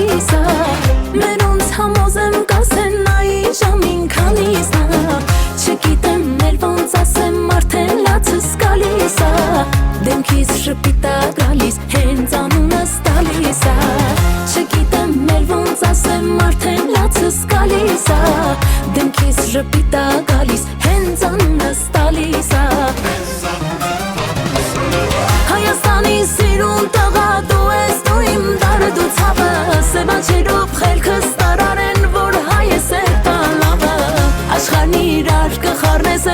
գալիս է Մերոնց համոզեմ կասեն նայի ժամին քանիս է Չգիտեմ էլ ոնց ասեմ արդեն լացս գալիս է Դեմքիս շպիտա գալիս հենց անունս տալիս է Չգիտեմ էլ ոնց ասեմ արդեն լացս գալիս է Դեմքիս շպիտա գալիս հենց անունս տալիս է Հայաստանի սիրուն տղա դու ես դու իմ դարդ ու ցավը Սևաչերով խելքս տարարեն որ հայ ես տալավը Աշխարհն իրար կխառնես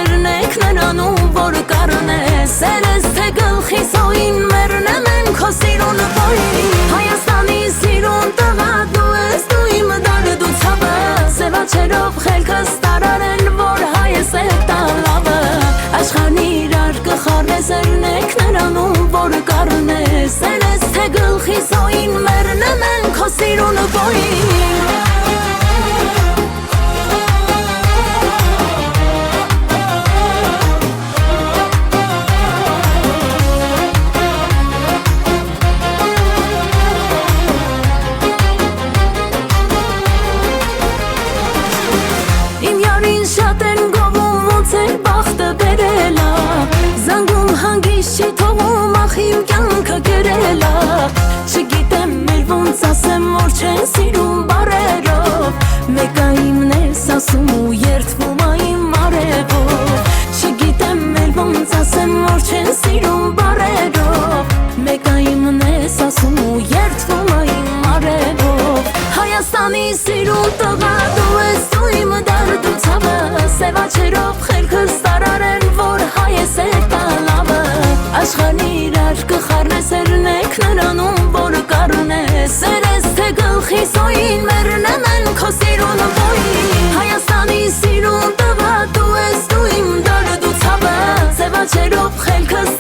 նրանում որ կառնես Սերես թե գլխի սոին մեռնեմ եմ քո սիրուն բոյին Հայաստանի սիրուն տղա դու ես դու իմ դարդ ու ցավը Սևաչերով խելքս տարարեն որ հայ ես տալավը Աշխարհն իրար կխառնես նրանում որ կառնես Սերես թե գլխի սոին մեռնեմ եմ քո սիրուն բոյին Իմ յարին շատ են գովում ոնց է բախտը բերելա Զանգում հանգիստ չի թողում ախ իմ կյանքը գերելա Չգիտեմ էլ ոնց ասեմ որ չեն սիրում բարերով Մեկա իմն ես ասում ու երդվում իմ արևով Չգիտեմ էլ ոնց ասեմ որ չեն սիրում բարերով Մեկա իմն ես ասում ու երդվում իմ արևով Հայաստանի սիրուն տղա դու ես դու իմ դարդ ու ցավը Սևաչերով խելքս տարարեն որ հայ ես տալավը Աշխարհն իրար կխառնես նրանում որ կառնես Սերես թե գլխի սոին մեռնեմ եմ քո սիրուն բոյին Հայաստանի սիրուն տղա դու ես դու իմ դարդ ու ցավը Սևաչերով խելքս